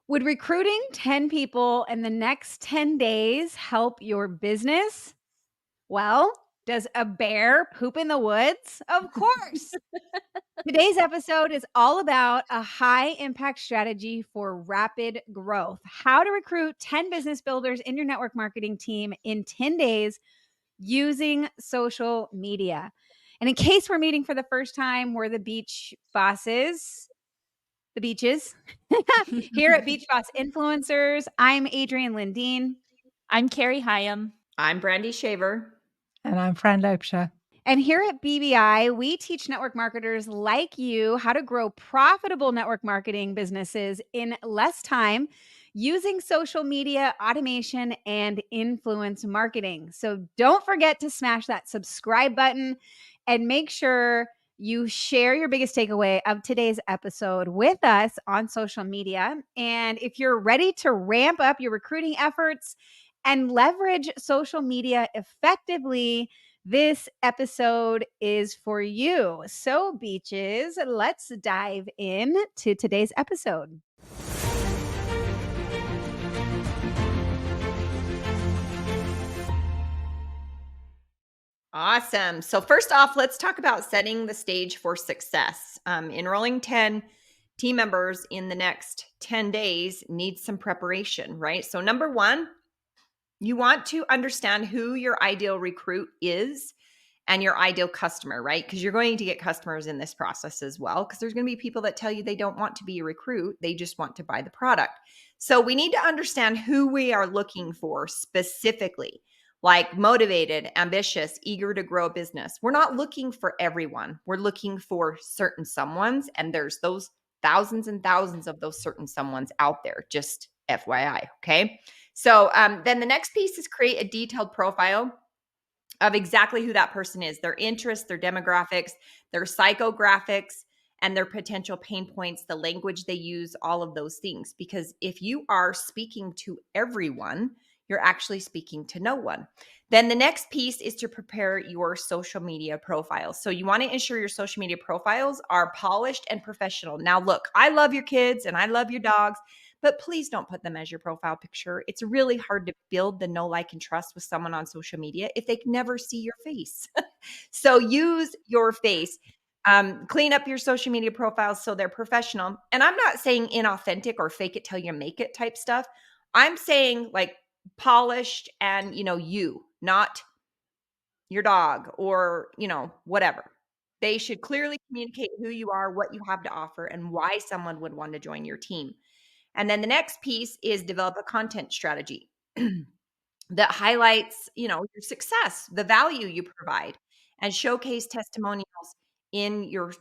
Would recruiting 10 people in the next 10 days help your business? Well, does a bear poop in the woods? Of course. Today's episode is all about a high impact strategy for rapid growth. How to recruit 10 business builders in your network marketing team in 10 days using social media. And in case we're meeting for the first time, we're the beach bosses, the beaches here at Beach Boss Influencers. I'm Adrienne Lindeen. I'm Carrie Hyam. I'm Brandy Shaver. And I'm Fran Lopesha. And here at BBI, we teach network marketers like you how to grow profitable network marketing businesses in less time using social media, automation, and influence marketing. So don't forget to smash that subscribe button and make sure you share your biggest takeaway of today's episode with us on social media. And if you're ready to ramp up your recruiting efforts and leverage social media effectively, this episode is for you. So, beaches, let's dive in to today's episode. Awesome. So first off, let's talk about setting the stage for success. Enrolling 10 team members in the next 10 days needs some preparation, right? So number one, you want to understand who your ideal recruit is and your ideal customer, right? Because you're going to get customers in this process as well, because there's going to be people that tell you they don't want to be a recruit. They just want to buy the product. So we need to understand who we are looking for specifically, like motivated, ambitious, eager to grow a business. We're not looking for everyone. We're looking for certain someones, and there's those thousands and thousands of those certain someones out there, just FYI, okay? So then the next piece is create a detailed profile of exactly who that person is, their interests, their demographics, their psychographics, and their potential pain points, the language they use, all of those things. Because if you are speaking to everyone, you're actually speaking to no one. Then the next piece is to prepare your social media profiles. So you want to ensure your social media profiles are polished and professional. Now, look, I love your kids and I love your dogs, but please don't put them as your profile picture. It's really hard to build the know, like, and trust with someone on social media if they can never see your face. So use your face. Clean up your social media profiles so they're professional. And I'm not saying inauthentic or fake it till you make it type stuff. I'm saying like polished and, you, not your dog or, whatever. They should clearly communicate who you are, what you have to offer, and why someone would want to join your team. And then the next piece is develop a content strategy that highlights, your success, the value you provide, and showcase testimonials in your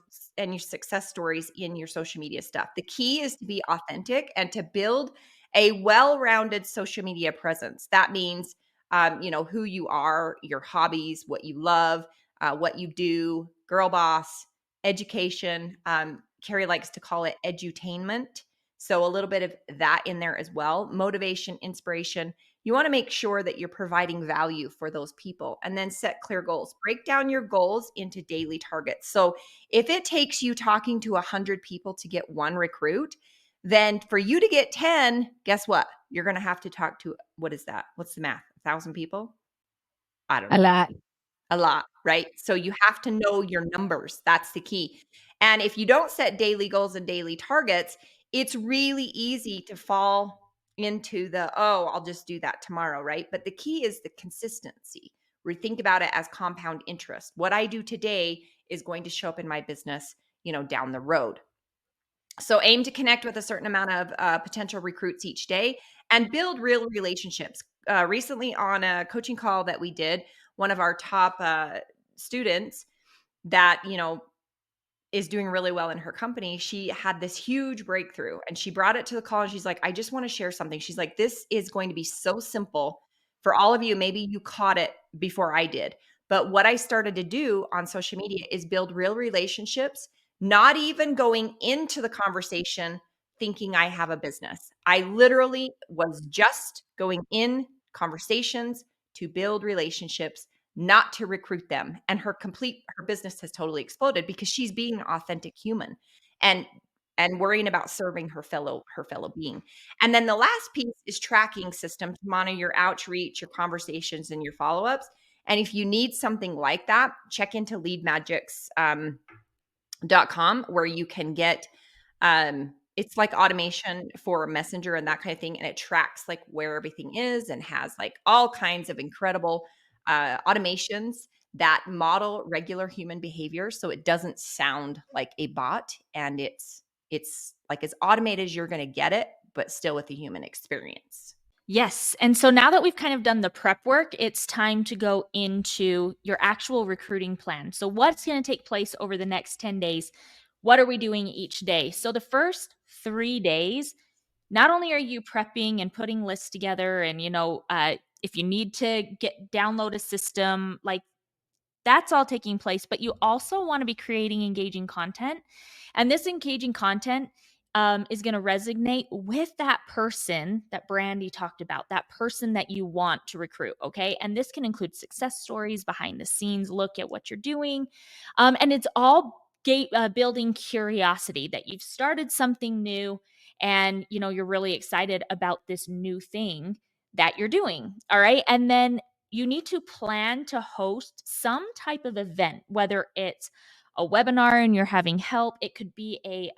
success stories in your social media stuff. The key is to be authentic and to build a well-rounded social media presence. That means, who you are, your hobbies, what you love, what you do, girl boss, education. Carrie likes to call it edutainment. So a little bit of that in there as well. Motivation, inspiration. You want to make sure that you're providing value for those people, and then set clear goals. Break down your goals into daily targets. So if it takes you talking to 100 people to get one recruit, then for you to get 10, guess what? You're going to have to talk to, what is that? What's the math? 1,000 people? I don't know. A lot, right? So you have to know your numbers. That's the key. And if you don't set daily goals and daily targets, it's really easy to fall into I'll just do that tomorrow, right? But the key is the consistency. We think about it as compound interest. What I do today is going to show up in my business, down the road. So aim to connect with a certain amount of potential recruits each day and build real relationships. Recently on a coaching call that we did, one of our top students that, is doing really well in her company, she had this huge breakthrough and she brought it to the call and she's like, I just want to share something. She's like, this is going to be so simple for all of you. Maybe you caught it before I did. But what I started to do on social media is build real relationships, not even going into the conversation thinking I have a business. I literally was just going in conversations to build relationships, not to recruit them. And her business has totally exploded because she's being an authentic human. And and worrying about serving her fellow being. And then the last piece is tracking system to monitor your outreach, your conversations, and your follow-ups. And if you need something like that, check into leadmagics.com, where you can get it's like automation for Messenger and that kind of thing, and it tracks like where everything is and has like all kinds of incredible automations that model regular human behavior, so it doesn't sound like a bot, and it's like as automated as you're going to get it, but still with the human experience. Yes. And so now that we've kind of done the prep work, it's time to go into your actual recruiting plan. So, what's going to take place over the next 10 days? What are we doing each day? So, the first 3 days, not only are you prepping and putting lists together, and, if you need to download a system, like that's all taking place, but you also want to be creating engaging content. And this engaging content is going to resonate with that person that Brandy talked about, that person that you want to recruit. Okay. And this can include success stories, behind the scenes look at what you're doing. And it's all building curiosity that you've started something new, and you're really excited about this new thing that you're doing. All right. And then you need to plan to host some type of event, whether it's a webinar and you're having help. It could be a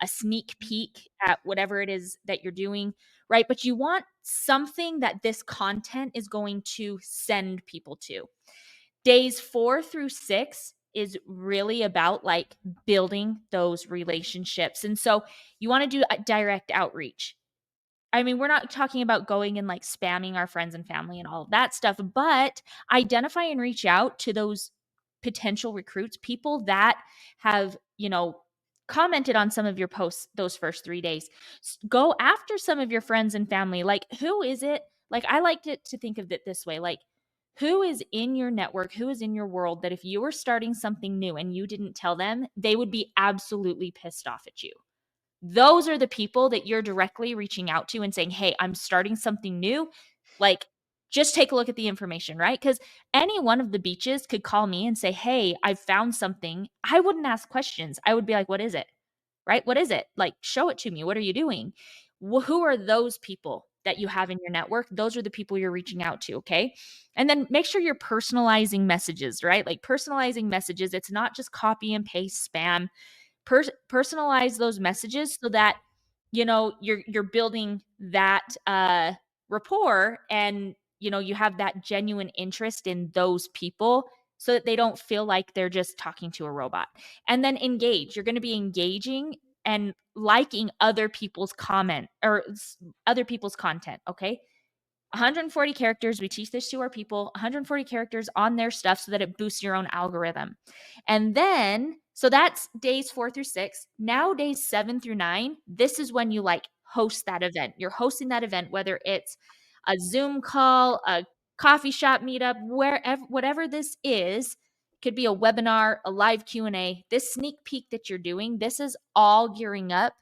sneak peek at whatever it is that you're doing, right? But you want something that this content is going to send people to. Days 4 through 6 is really about like building those relationships. And so you want to do a direct outreach. I mean, we're not talking about going and like spamming our friends and family and all of that stuff, but identify and reach out to those potential recruits, people that have, commented on some of your posts those first 3 days. Go after some of your friends and family. Like, who is it? Like, I like to think of it this way, like, who is in your network, who is in your world that if you were starting something new and you didn't tell them, they would be absolutely pissed off at you. Those are the people that you're directly reaching out to and saying, hey, I'm starting something new. Like, just take a look at the information, right? Because any one of the beaches could call me and say, hey, I've found something. I wouldn't ask questions. I would be like, what is it? Right? What is it? Like, show it to me. What are you doing? Who are those people that you have in your network? Those are the people you're reaching out to. Okay. And then make sure you're personalizing messages, right? Like, personalizing messages. It's not just copy and paste spam. Personalize those messages so that you're building that rapport, and you have that genuine interest in those people, so that they don't feel like they're just talking to a robot. And then engage. You're going to be engaging and liking other people's other people's content. Okay. 140 characters. We teach this to our people, 140 characters on their stuff so that it boosts your own algorithm. And then, so that's days 4 through 6. Now, days 7 through 9, this is when you like host that event. You're hosting that event, whether it's a Zoom call, a coffee shop meetup, wherever, whatever this is. Could be a webinar, a live Q&A. This sneak peek that you're doing, this is all gearing up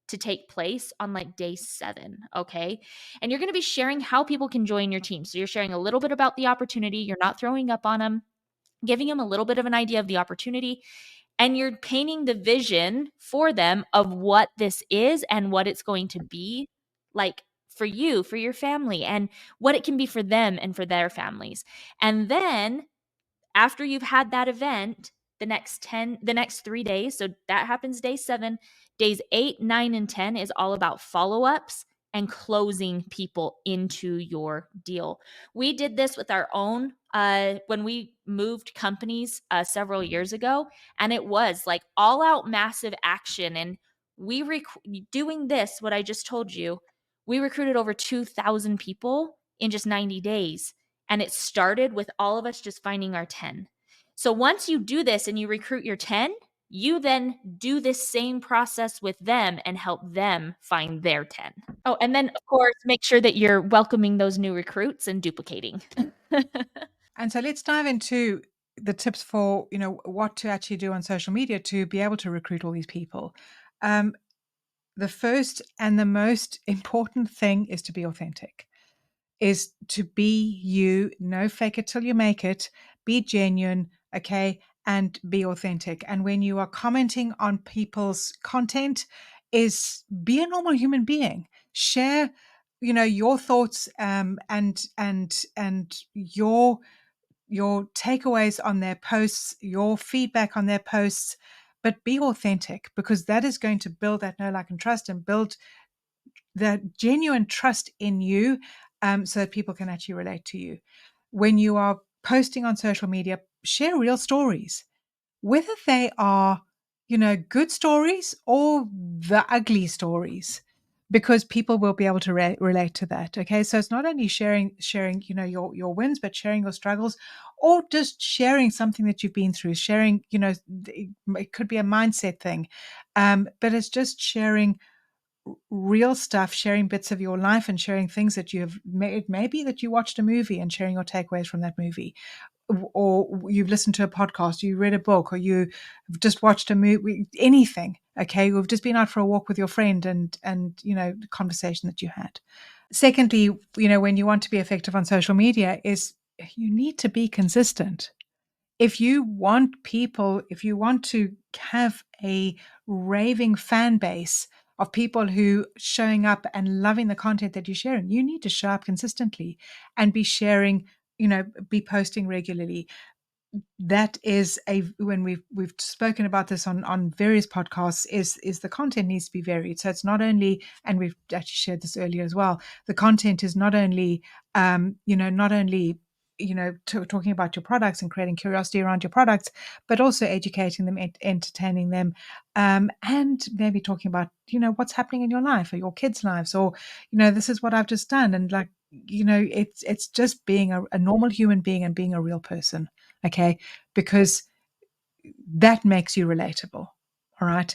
to take place on like day 7. Okay. And you're going to be sharing how people can join your team. So you're sharing a little bit about the opportunity. You're not throwing up on them, giving them a little bit of an idea of the opportunity. And you're painting the vision for them of what this is and what it's going to be like for you, for your family, and what it can be for them and for their families. And then after you've had that event, the next 3 days, so that happens day 7, days 8, 9, and 10 is all about follow-ups and closing people into your deal. We did this with our own when we moved companies several years ago, and it was like all out massive action. And doing this, what I just told you, we recruited over 2,000 people in just 90 days. And it started with all of us just finding our 10. So once you do this and you recruit your 10, you then do this same process with them and help them find their 10. Oh, and then of course, make sure that you're welcoming those new recruits and duplicating. And so let's dive into the tips for, what to actually do on social media to be able to recruit all these people. The first and the most important thing is to be authentic, is to be you, no fake it till you make it, be genuine, okay, and be authentic. And when you are commenting on people's content, is be a normal human being. Share, your thoughts, and your takeaways on their posts, your feedback on their posts, but be authentic, because that is going to build that know, like, and trust, and build the genuine trust in you, so that people can actually relate to you. When you are posting on social media, share real stories, whether they are, good stories or the ugly stories, because people will be able to relate to that. Okay. So it's not only sharing, your wins, but sharing your struggles, or just sharing something that you've been through, sharing, it could be a mindset thing. But it's just sharing real stuff, sharing bits of your life, and sharing things that you have made. Maybe that you watched a movie and sharing your takeaways from that movie, or you've listened to a podcast, you read a book, or you have just watched a movie, anything. Okay. We've just been out for a walk with your friend, and, the conversation that you had. Secondly, when you want to be effective on social media, is you need to be consistent. If you want to have a raving fan base of people who showing up and loving the content that you're sharing, you need to show up consistently and be sharing, be posting regularly. That is when we've spoken about this on various podcasts, is the content needs to be varied. So it's not only, and we've actually shared this earlier as well, the content is not only talking about your products and creating curiosity around your products, but also educating them, entertaining them, and maybe talking about, what's happening in your life or your kids' lives, or, this is what I've just done. And, like, it's just being a normal human being and being a real person. Okay. Because that makes you relatable. All right.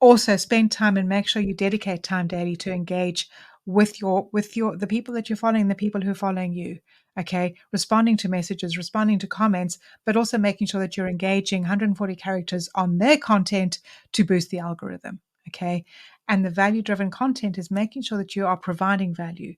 Also, spend time and make sure you dedicate time daily to engage with the people that you're following, the people who are following you. Okay. Responding to messages, responding to comments, but also making sure that you're engaging 140 characters on their content to boost the algorithm. Okay. And the value-driven content is making sure that you are providing value.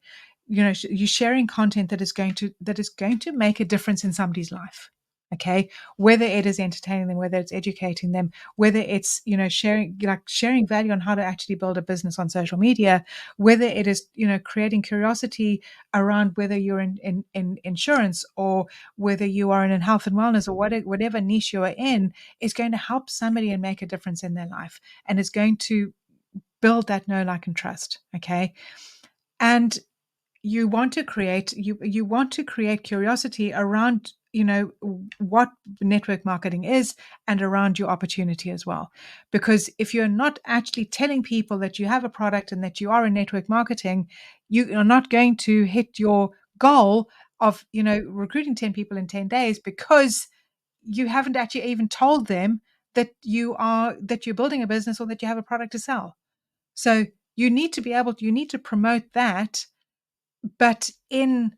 You're sharing content that is going to make a difference in somebody's life. Okay. Whether it is entertaining them, whether it's educating them, whether it's, sharing value on how to actually build a business on social media, whether it is, creating curiosity around whether you're in insurance, or whether you are in health and wellness, or whatever niche you are in, is going to help somebody and make a difference in their life. And it's going to build that know, like, and trust. Okay. And you want to create curiosity around, what network marketing is, and around your opportunity as well. Because if you're not actually telling people that you have a product and that you are in network marketing, you are not going to hit your goal of, recruiting 10 people in 10 days, because you haven't actually even told them that you're building a business, or that you have a product to sell. So you need to promote that, but in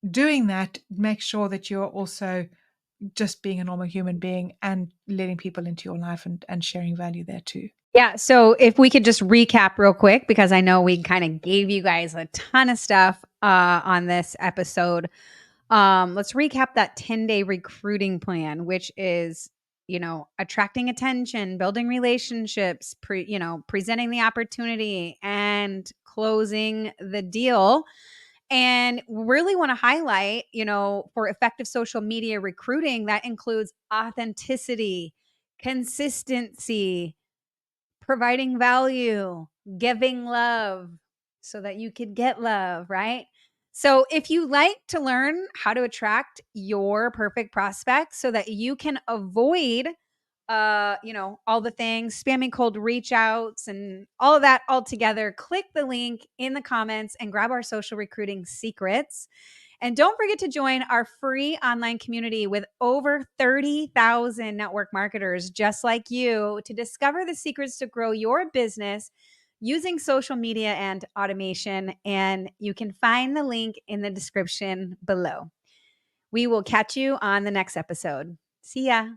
doing that, make sure that you're also just being a normal human being and letting people into your life, and sharing value there too. Yeah. So if we could just recap real quick, because I know we kind of gave you guys a ton of stuff on this episode. Let's recap that 10-day recruiting plan, which is, attracting attention, building relationships, presenting the opportunity, and closing the deal. And really want to highlight, for effective social media recruiting, that includes authenticity, consistency, providing value, giving love so that you could get love, right? So, if you like to learn how to attract your perfect prospects so that you can avoid all the things, spamming cold reach outs and all of that all together, click the link in the comments and grab our social recruiting secrets. And don't forget to join our free online community with over 30,000 network marketers just like you to discover the secrets to grow your business using social media and automation. And you can find the link in the description below. We will catch you on the next episode. See ya.